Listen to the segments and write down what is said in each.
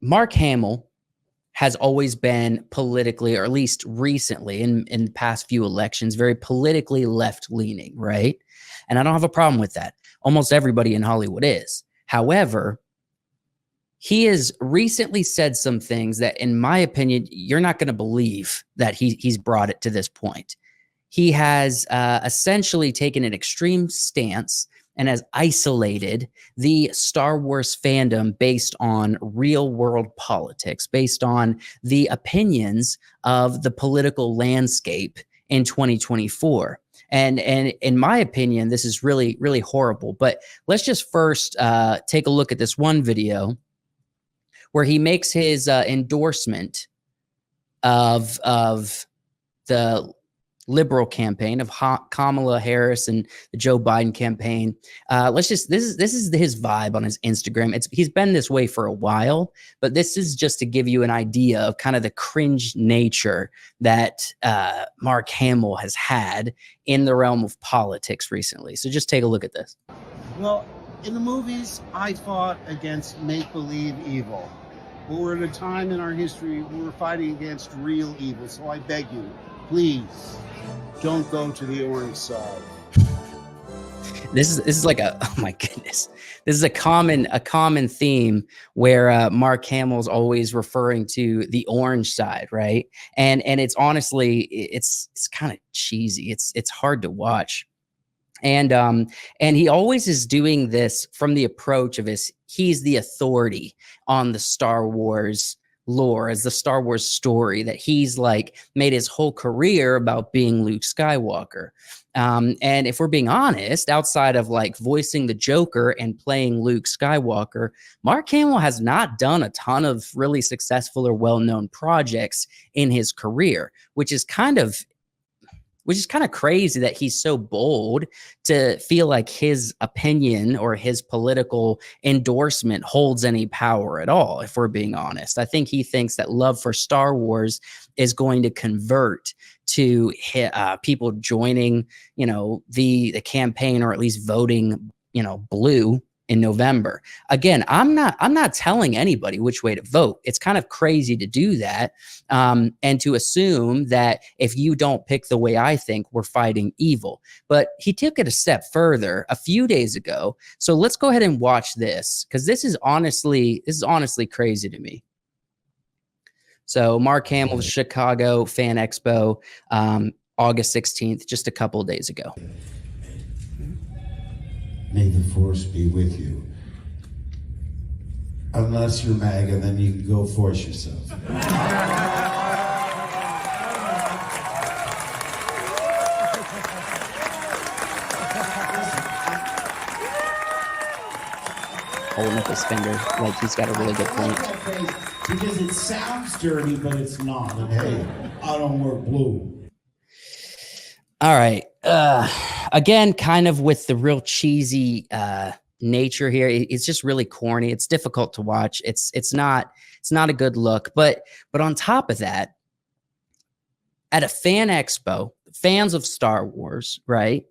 Mark Hamill has always been politically, or at least recently in the past few elections, very politically left-leaning, right? And I don't have a problem with that. Almost everybody in Hollywood is. However, he has recently said some things that, in my opinion, you're not going to believe that he's brought it to this point. He has essentially taken an extreme stance and has isolated the Star Wars fandom based on real world politics, based on the opinions of the political landscape in 2024. And in my opinion, this is really, really horrible. But let's just first take a look at this one video where he makes his endorsement of the liberal campaign of Kamala Harris and the Joe Biden campaign. This is his vibe on his Instagram. He's been this way for a while, but this is just to give you an idea of kind of the cringe nature that Mark Hamill has had in the realm of politics recently. So just take a look at this. Well, in the movies, I fought against make-believe evil. But we're at a time in our history where we're fighting against real evil. So I beg you, please, don't go to the orange side. This is like oh my goodness. This is a common theme where Mark Hamill's always referring to the orange side, right? And it's honestly, it's kind of cheesy. It's hard to watch. And he always is doing this from the approach of he's the authority on the Star Wars lore, as the Star Wars story, that he's like made his whole career about being Luke Skywalker. And if we're being honest, outside of like voicing the Joker and playing Luke Skywalker, Mark Hamill has not done a ton of really successful or well-known projects in his career, which is kind of crazy that he's so bold to feel like his opinion or his political endorsement holds any power at all, if we're being honest. I think he thinks that love for Star Wars is going to convert to people joining, the campaign, or at least voting, blue in November. Again, I'm not telling anybody which way to vote. It's kind of crazy to do that, and to assume that if you don't pick the way I think, we're fighting evil. But he took it a step further a few days ago. So let's go ahead and watch this, because this is honestly crazy to me. So Mark Hamill's Chicago Fan Expo, August 16th, just a couple of days ago. May the force be with you. Unless you're MAGA, then you can go force yourself. Holding up his finger like he's got a really good point. Because it sounds dirty, but it's not. And hey, I don't wear blue. All right. Again, kind of with the real cheesy nature here. It's just really corny. It's difficult to watch. It's not a good look. But on top of that, at a fan expo, fans of Star Wars, right?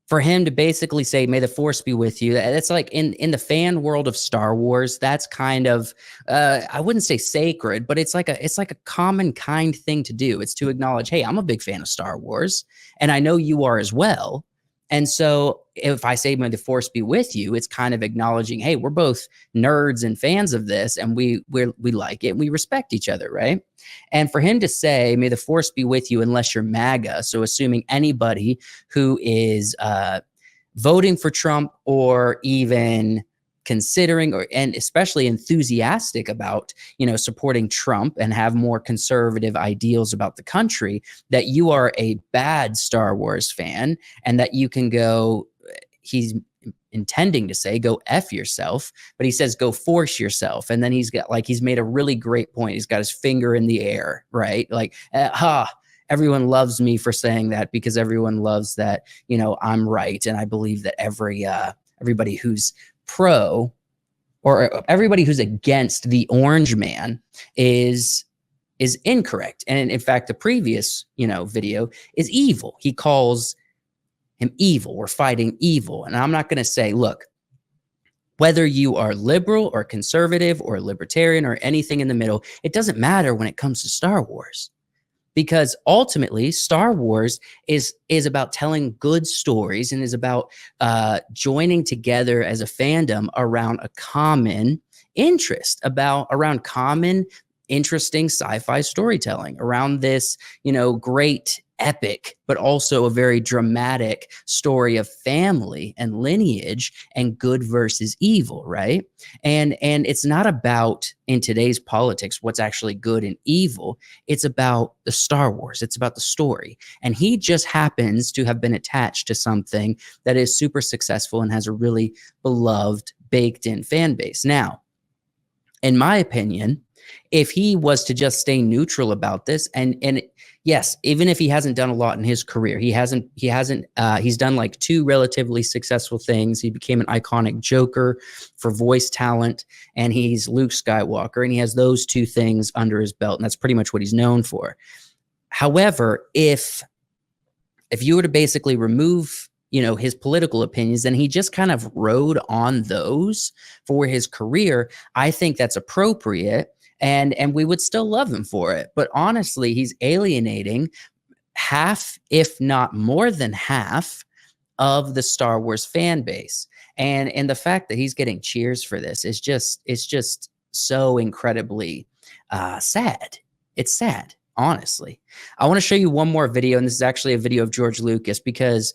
For him to basically say, "May the force be with you," that's like in the fan world of Star Wars, that's kind of I wouldn't say sacred, but it's like a common kind thing to do. It's to acknowledge, hey, I'm a big fan of Star Wars, and I know you are as well. And so if I say, "May the force be with you," it's kind of acknowledging, hey, we're both nerds and fans of this, and we like it, and we respect each other, right? And for him to say, "May the force be with you," unless you're MAGA, so assuming anybody who is voting for Trump, or even considering, and especially enthusiastic about, supporting Trump and have more conservative ideals about the country, that you are a bad Star Wars fan, and that you can go, he's intending to say, go F yourself, but he says, go force yourself. And then he's made a really great point. He's got his finger in the air, right? Like, everyone loves me for saying that, because everyone loves that, I'm right. And I believe that everybody who's pro, or everybody who's against the orange man is incorrect. And in fact, the previous, video is evil. He calls him evil. We're fighting evil. And I'm not going to say, look, Whether you are liberal or conservative or libertarian or anything in the middle, it doesn't matter when it comes to Star Wars. Because ultimately, Star Wars is about telling good stories and is about joining together as a fandom around a common interest, around common, interesting sci-fi storytelling, around this, great epic, but also a very dramatic story of family and lineage and good versus evil, right? And it's not about, in today's politics, what's actually good and evil. It's about the Star Wars. It's about the story. And he just happens to have been attached to something that is super successful and has a really beloved, baked in fan base. Now, in my opinion, if he was to just stay neutral about this, and yes, even if he hasn't done a lot in his career, he's done like 2 relatively successful things. He became an iconic Joker for voice talent, and he's Luke Skywalker, and he has those 2 things under his belt, and that's pretty much what he's known for. However, if you were to basically remove his political opinions, then he just kind of rode on those for his career. I think that's appropriate, and we would still love him for it. But honestly, he's alienating half, if not more than half, of the Star Wars fan base. And the fact that he's getting cheers for this is just so incredibly sad. It's sad, honestly. I want to show you one more video, and this is actually a video of George Lucas, because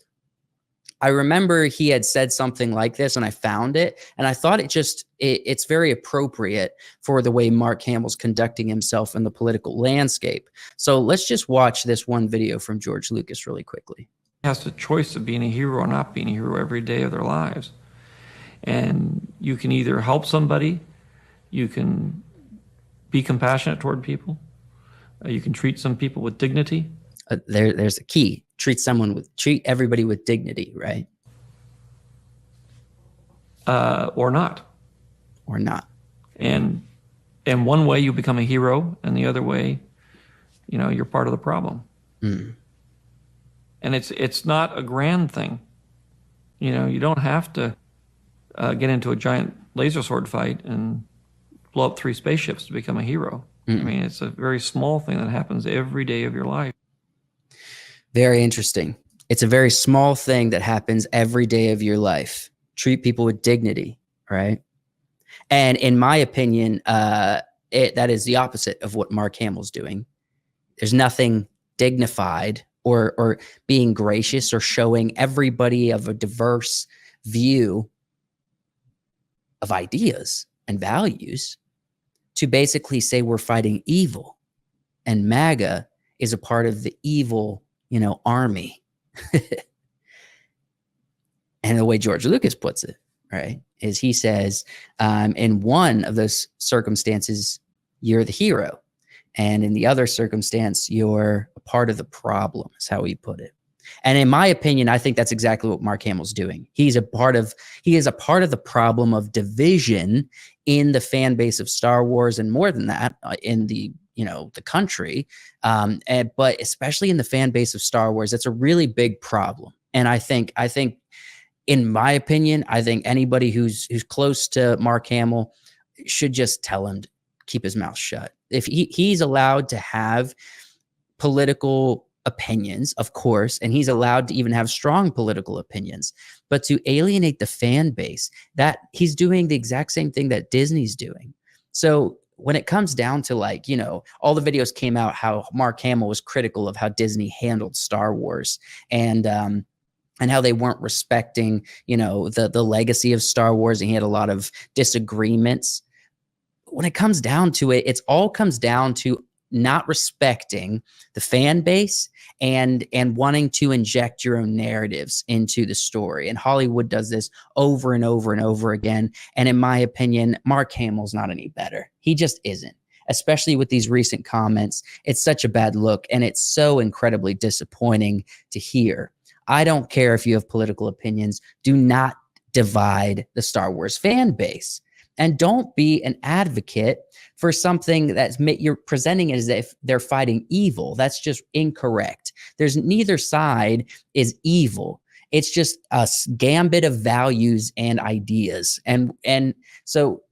I remember he had said something like this, and I found it, and I thought it's very appropriate for the way Mark Hamill's conducting himself in the political landscape. So let's just watch this one video from George Lucas really quickly. Has the choice of being a hero or not being a hero every day of their lives. And you can either help somebody, you can be compassionate toward people, you can treat some people with dignity. There's a key. Treat everybody with dignity, right? Or not. Or not. And one way you become a hero, and the other way, you're part of the problem. Mm. And it's not a grand thing. You don't have to get into a giant laser sword fight and blow up 3 spaceships to become a hero. Mm. I mean, it's a very small thing that happens every day of your life. Very interesting. It's a very small thing that happens every day of your life. Treat people with dignity, right? And in my opinion, that is the opposite of what Mark Hamill's doing. There's nothing dignified or being gracious or showing everybody of a diverse view of ideas and values to basically say we're fighting evil, and MAGA is a part of the evil army. And the way George Lucas puts it, right, is he says, in one of those circumstances, you're the hero. And in the other circumstance, you're a part of the problem, is how he put it. And in my opinion, I think that's exactly what Mark Hamill's doing. He is a part of the problem of division in the fan base of Star Wars, and more than that, in the country, but especially in the fan base of Star Wars, it's a really big problem. And I think, in my opinion, I think anybody who's close to Mark Hamill should just tell him to keep his mouth shut. If he's allowed to have political opinions, of course, and he's allowed to even have strong political opinions, but to alienate the fan base, that he's doing the exact same thing that Disney's doing. So when it comes down to all the videos came out how Mark Hamill was critical of how Disney handled Star Wars, and how they weren't respecting, the legacy of Star Wars, and he had a lot of disagreements. When it comes down to it, it all comes down to not respecting the fan base and wanting to inject your own narratives into the story. And Hollywood does this over and over and over again. And in my opinion, Mark Hamill's not any better. He just isn't, especially with these recent comments. It's such a bad look, and it's so incredibly disappointing to hear. I don't care if you have political opinions. Do not divide the Star Wars fan base. And don't be an advocate for something you're presenting as if they're fighting evil. That's just incorrect. Neither side is evil. it's just a gambit of values and ideas. And so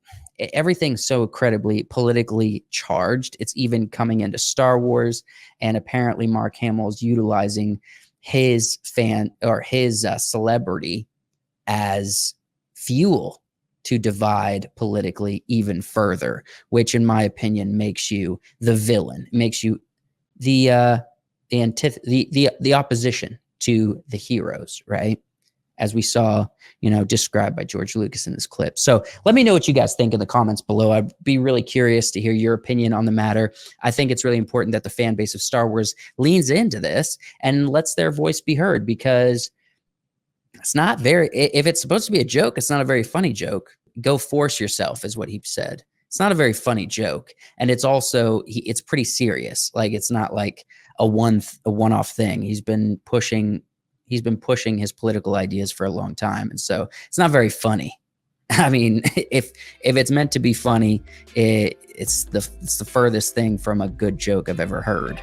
everything's so incredibly politically charged. It's even coming into Star Wars, and apparently Mark Hamill is utilizing his celebrity as fuel to divide politically even further, which in my opinion makes you the villain, makes you the opposition to the heroes, right? As we saw, described by George Lucas in this clip. So let me know what you guys think in the comments below. I'd be really curious to hear your opinion on the matter. I think it's really important that the fan base of Star Wars leans into this and lets their voice be heard, because it's not very, if it's supposed to be a joke, it's not a very funny joke. Go force yourself is what he said. It's not a very funny joke. And it's also, it's pretty serious. Like, it's not like a one-off thing. He's been pushing his political ideas for a long time. And so it's not very funny. I mean, if it's meant to be funny, it's the furthest thing from a good joke I've ever heard.